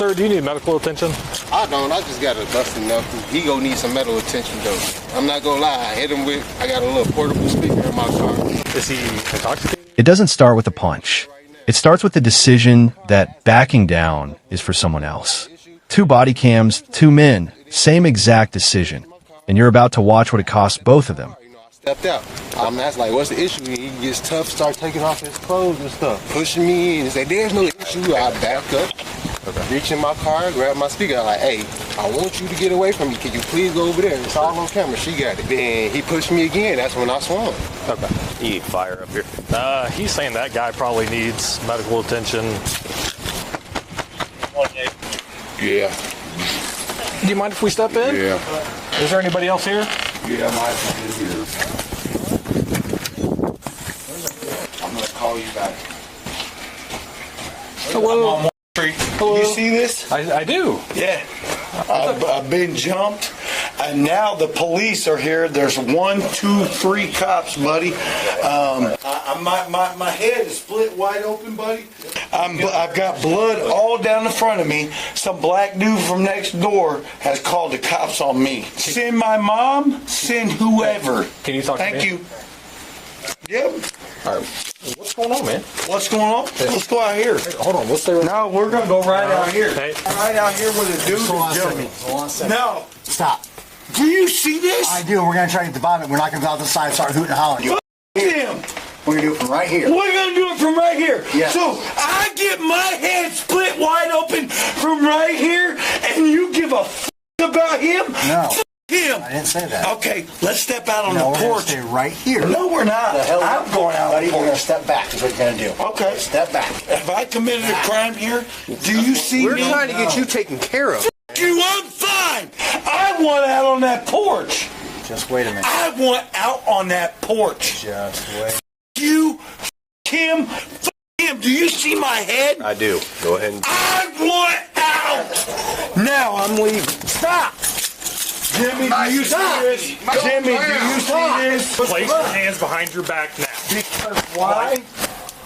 Sir, do you need medical attention? I don't. I just got a busted knuckle. He gonna need some medical attention though. I'm not gonna lie. I hit him with. I got a little portable speaker in my car. Is he intoxicated? It doesn't start with a punch. It starts with the decision that backing down is for someone else. 2 body cams, 2 men, same exact decision. And you're about to watch what it costs both of them. Stepped out. I'm that's like, what's the issue? He gets tough, start taking off his clothes and stuff, pushing me in and say, there's no issue. I back up, reach in my car, grab my speaker. I'm like, hey, I want you to get away from me. Can you please go over there? It's all on camera. She got it. Then he pushed me again. That's when I swung. Okay. You need fire up here. He's saying that guy probably needs medical attention. Yeah. Do you mind if we step in? Yeah. Is there anybody else here? Yeah, I might be here. I'm gonna call you back. Hello. Hello. You see this? I do. Yeah. I've been jumped, and now the police are here. There's 1, 2, 3 cops, buddy. My head is split wide open, buddy. I've got blood all down the front of me. Some black dude from next door has called the cops on me. Send my mom, send whoever. Can you talk to me? Thank you. Yep. All right. What's going on, man? What's going on? Let's go out here. Hey, hold on. Let's stay right. No, we're going to go right out here. Hey. Right out here where the dude is jumping. Hold on a second. No. Stop. Do you see this? I do. We're going to try to get the bottom. We're not going to go out the side and start hooting and hollering. Damn. We're going to do it from right here. We're going to do it from right here. Yeah. So I get my head split wide open from right here, and you give a about him? No. Him. I didn't say that. Okay, let's step out on No, the we're going porch. to stay right here. No, we're not. I'm going out on Buddy, the we're going to porch. step back is what you're going to do. Okay. Step back. Have I committed a crime here? Do you see We're me? trying to get you taken care of. You, I'm fine. I want out on that porch. Just wait a minute. I want out on that porch. Just wait. You, him, him. Do you see my head? I do. Go ahead and... I want out. Now I'm leaving. Stop. Jimmy, do you see this? Jimmy, do you see this? Place your hands behind your back now. Because why?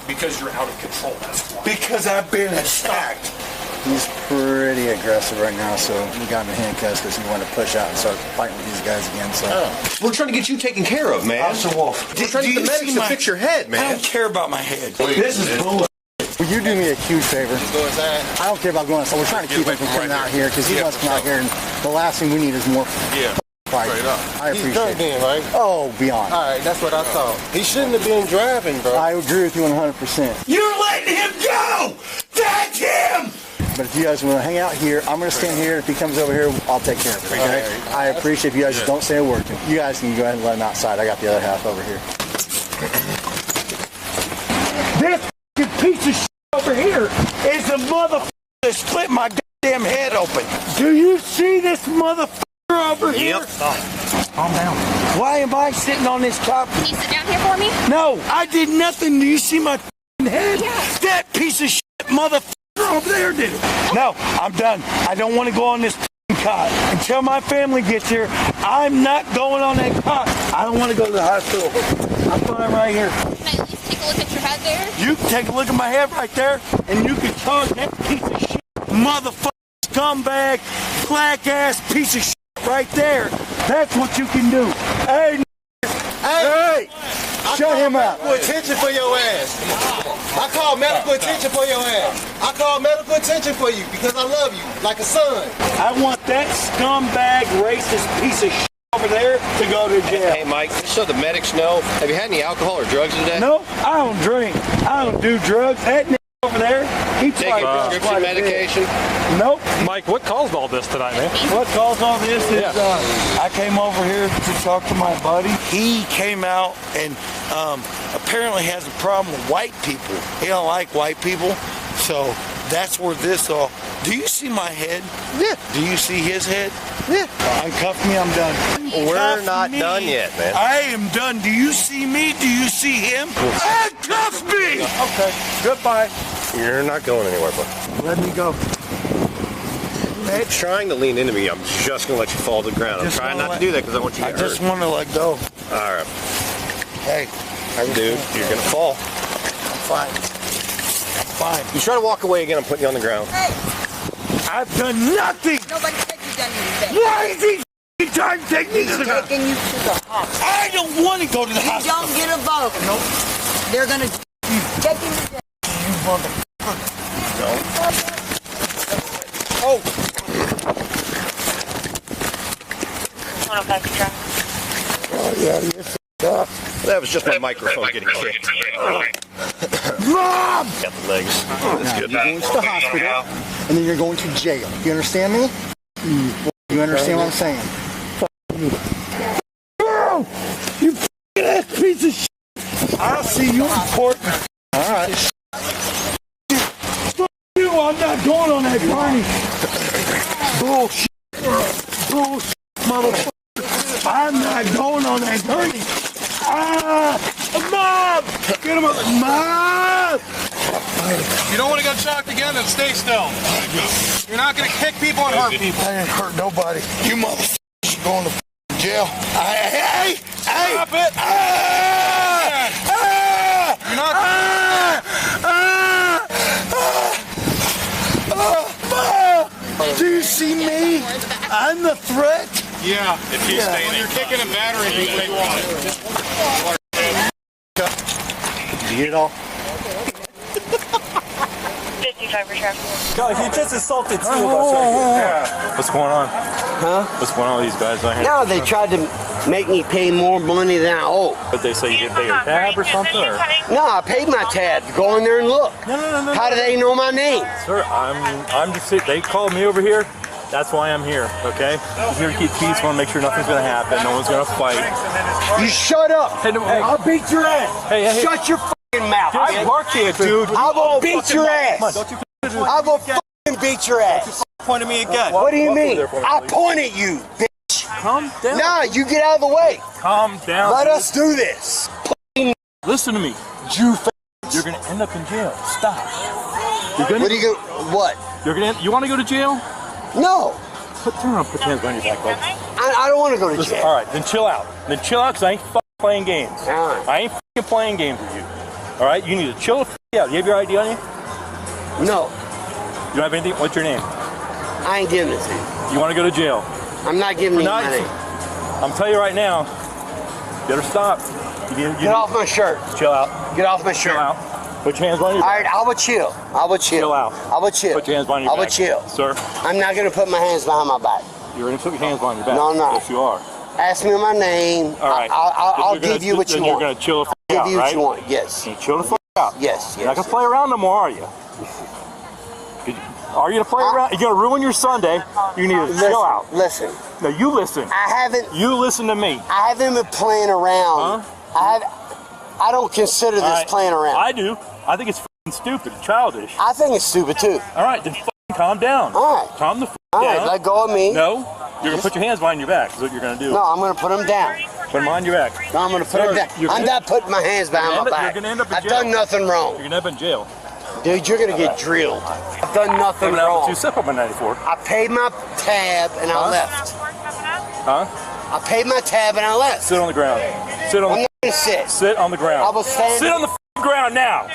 Because you're out of control. That's why. Because I've been attacked. He's pretty aggressive right now, so we got him in handcuffs because he wanted to push out and start fighting with these guys again. So We're trying to get you taken care of, man. Officer Wolf, We're trying to get the medics to fix your head, I man. don't care about my head. This is bullshit. will you do me a huge favor? Go inside. I don't care about going outside. We're trying to keep him from coming out here because he wants to come out here, and the last thing we need is more fight. I He's appreciate drunk it. then, right? Oh, beyond. All right, that's what I thought. He shouldn't have been driving, bro. I agree with you 100%. You're letting him go. That's him. But if you guys want to hang out here, I'm going to stand here. If he comes over here, I'll take care of it. Okay? I appreciate if you guys just don't say a word to him. You guys can go ahead and let him outside. I got the other half over here. This piece of shit over here is the motherfucker that split my goddamn head open. Do you see this motherfucker over here? Calm down. Why am I sitting on this top? Can you sit down here for me? No, I did nothing. Do you see my head? Yeah. That piece of shit motherfucker over there did it. No, I'm done. I don't want to go on this cot. Until my family gets here, I'm not going on that cot. I don't want to go to the hospital. I'm fine right here. Can I at least take a look at your head there? You can take a look at my head right there, and you can charge that piece of shit, motherfucker, scumbag, black ass piece of shit right there. That's what you can do. Hey, hey, Shut him up. Medical attention for your ass. I call medical attention for your ass. I call medical attention for you because I love you like a son. I want that scumbag, racist piece of shit over there to go to jail. Hey, Mike, just so the medics know, have you had any alcohol or drugs today? No, I don't drink. I don't do drugs. That nigga over there, he Taking probably does prescription quite a bit. medication? Nope. Mike, what caused all this tonight, man? What caused all this is I came over here to talk to my buddy. He came out and apparently has a problem with white people. He don't like white people, so that's where this all. Do you see my head? Yeah. Do you see his head? Yeah. Uncuff me, I'm done. We're Uncuff not me. done yet, man. I am done. Do you see me? Do you see him? Uncuff me! Okay, goodbye. You're not going anywhere, bud. Let me go. You're trying to lean into me. I'm just going to let you fall to the ground. I'm Just trying wanna not to do that because I want you to I get just hurt. want to let go. All right. Hey, Dude, you're going to fall. I'm fine. I'm fine. You try to walk away again, I'm putting you on the ground. I I've done nothing. Nobody said you done anything. Why is he trying to take me to the Taking you to the hospital. I don't want to go to the You hospital. don't get a vote. Nope. They're gonna take you to jail. You motherfucker. No. Oh. Oh, yeah, you're f***ed up. That was just my microphone getting kicked. Mom! Got the legs. Now, you're going to the hospital, and then you're going to jail. You understand me? You understand what I'm saying? Girl! You f***ing ass piece of shit! I'll see you in court. All right. Fuck you! I'm not going on that journey. Bullshit. Bullshit, motherfucker. I'm not going on that journey. Mom! Get him up. Mom! You don't want to get shocked again, then stay still. You're not going to kick people and hurt people. I ain't hurt nobody. You motherfuckers are going to jail. Hey! Stop it! You're not. Do you see me? I'm the threat. Yeah, if you stay when you're kicking and battering people, you want it. Did you get it all? 55 for traffic. No, he just assaulted two of us right here. What's going on? Huh? What's going on with these guys right here? No, they tried to make me pay more money than I owe. But they say you didn't pay your tab or something? Or? No, I paid my tab. Go in there and look. No. How do they know my name? Sir, I'm just they called me over here. That's why I'm here, okay? I'm here to keep peace. Want to make sure nothing's going to happen. No one's going to fight. You shut up. Hey, I'll beat your ass. Hey. Shut your fucking mouth. I work here, dude. I will beat your ass. Don't you I will fucking beat your ass. point at me again. What do you mean? I point at you, bitch. Calm down. Nah, you get out of the way. Calm down. Let us do this. Listen to me. Jew You're going to end up in jail. Stop. You're gonna, What are you going what? You want to go to jail? No. Put hands behind your back, bud. I don't want to go to Listen, jail. all right, then chill out. Then chill out, because I ain't playing games. All right. I ain't playing games with you. All right? You need to chill the out. You have your ID on you? No. You don't have anything? What's your name? I ain't giving it to you. You want to go to jail? I'm not giving you my name. I'm telling you right now, you better stop. Get off my shirt. Chill out. Get off my shirt. Chill out. Put your hands behind your All back. right, I will chill. Chill out. I will chill. Put your hands behind your I back. will chill. Sir, I'm not going to put my hands behind my back. you're going to put your hands behind your back. No, I'm not. Yes, you are. Ask me my name. All right. I'll give you what you want. You're going to chill the Give out, you what right? you want. Yes. You chill the out. Yes. You're not going to play around no more, are you? Are you going to play around? You're going to ruin your Sunday. You need to chill out. Listen. No, you listen. You listen to me. I haven't been playing around. Huh? I don't consider this playing around. I do. I think it's f***ing stupid, childish. I think it's stupid too. All right, then f***ing calm down. All right. Calm the f*** All down. right, let go of me. No, you're going to put your hands behind your back is what you're going to do. No, I'm going to put them down. Put them on your back. No, I'm going to put them down. I'm not putting my hands behind my back. You're going to end up in I've jail. done nothing wrong. You're going to end up in jail. Dude, you're going to get drilled. I've done nothing wrong. You step up on 94. I paid my tab and I left. Huh? I paid my tab and I left. Sit on the ground. Sit on I'm the not going to sit. Sit on the ground. I will stand. Sit on the ground now.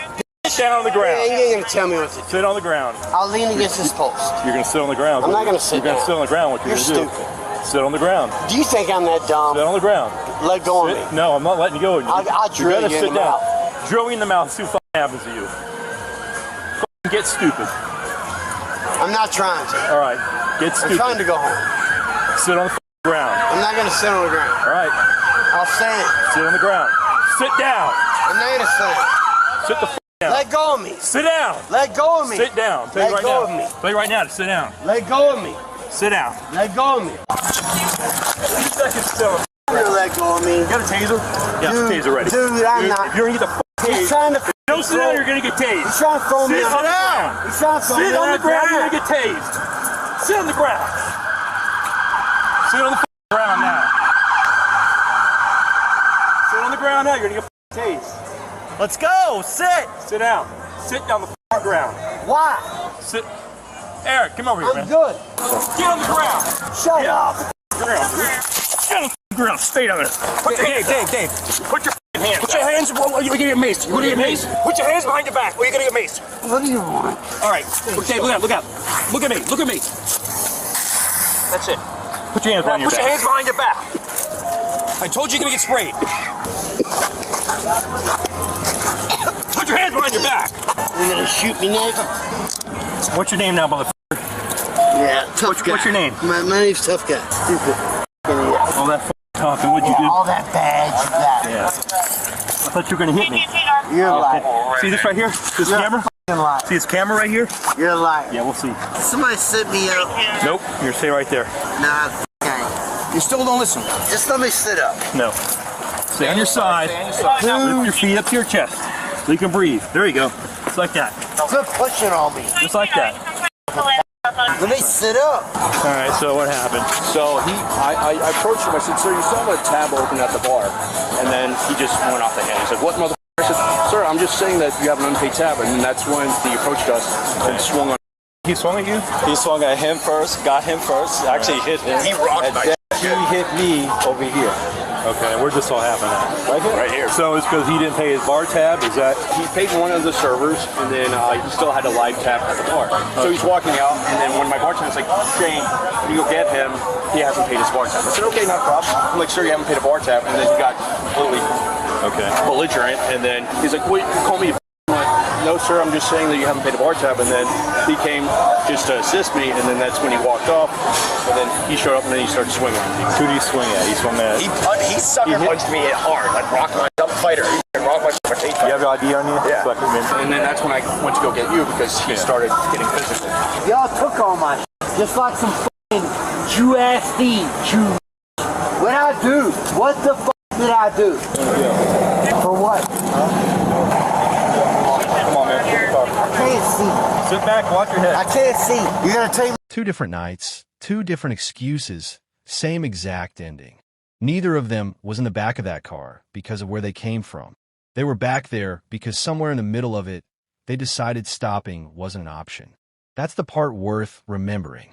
Sit down on the ground. You ain't going to tell me what to do. Sit on the ground. I'll lean against this post. You're going to sit on the ground. I'm not going to sit You're going to sit on the ground. What you're You're going to do? stupid. Sit on the ground. Do you think I'm that dumb? Sit on the ground. Let go of me. No, I'm not letting you go. I'll drill you in the mouth. Drill me in the mouth. See what happens to you. Get stupid. I'm not trying to. All right. Get stupid. I'm trying to go home. Sit on the ground. I'm not going to sit on the ground. All right. I'll stand. Sit on the ground. Sit down. I'm not going to stand. Sit the down. Let go of me. Sit down. Let go of me. Sit down. Let go of me. Tell you right now to sit down. Let go of me. Sit down. Let go of me. 2 seconds still. You're gonna let go of me. You got a taser? Yeah, Dude, taser ready. Dude, I'm not. You're gonna get the He's trying to. Don't sit down, you're gonna get tased. He's trying to throw me. Sit on the ground. He's trying to throw me. Sit on the ground, you're gonna get tased. Sit on the ground. Sit on the ground now. Sit on the ground now, you're gonna get tased. Let's go, sit. Sit down. Sit down the ground. Why? Sit. Eric, come over here, man. I'm good. Get on the ground. Shut up. Ground. Get on the ground. Stay down there. Put your Dave. Put your hands hands. Put your hands. Well, you're gonna get maced. You're gonna get maced. Put your hands behind your back, or you're gonna get maced. What do you want? All right. Okay, look out. Look out. Look at me. Look at me. That's it. Put your hands behind your Put back. your hands behind your back. I told you you're gonna get sprayed. Put your hands behind your back. You're gonna shoot me next? What's your name now, motherfucker? Yeah, tough guy. What's your name? My name's Tough Guy. Stupid. All that talking, what'd you do? All that bad you got. Yeah. I thought you were gonna hit me. You're lying. See this right here? This camera? Lying. See this camera right here? You're lying. Yeah, we'll see. Somebody sit me up. Nope. You're gonna stay right there. Nah, You still don't listen. just let me sit up. No. Stay on your side. Lift your feet up to your chest so you can breathe. There you go. Just like that. Quit pushing on me. Just like that. Let me sit up. All right. So what happened? So I approached him. I said, "Sir, you saw a tab open at the bar," and then he just went off the handle. He's like, "What motherfucker?" I said, "Sir, I'm just saying that you have an unpaid tab," and then that's when he approached us and swung on. He swung at you? He swung at him first, got him first, actually hit him. He rocked and my then he hit me over here. Okay, where'd this all happen at? Right here? right here. So it's because he didn't pay his bar tab? Is that? He paid one of the servers, and then he still had a live tab at the bar. So he's walking out, and then when my bartender's like, "Shane, when you go get him, he hasn't paid his bar tab." I said, "Okay, not a problem." I'm like, "Sir, you haven't paid a bar tab," and then he got totally belligerent, and then he's like, "Wait, you call me a I'm like, "No, sir, I'm just saying that you haven't paid a bar tab," and then he came just to assist me, and then that's when he walked off, and then he showed up, and then he started swinging on me. Who did he swing at? He swung at. He sucker punched me hard, like rock my dumb fighter. He rocked my face. You have your ID on you? Yeah. So I can remember. And then that's when I went to go get you because he started getting physical. Y'all took all my just like some fucking Jew-ass thieves. What'd I do? What the fuck did I do? For what? Come on, man. I can't see. Sit back, watch your head. I can't see. You're gonna take me. 2 different nights, 2 different excuses, same exact ending. Neither of them was in the back of that car because of where they came from. They were back there because somewhere in the middle of it, they decided stopping wasn't an option. That's the part worth remembering.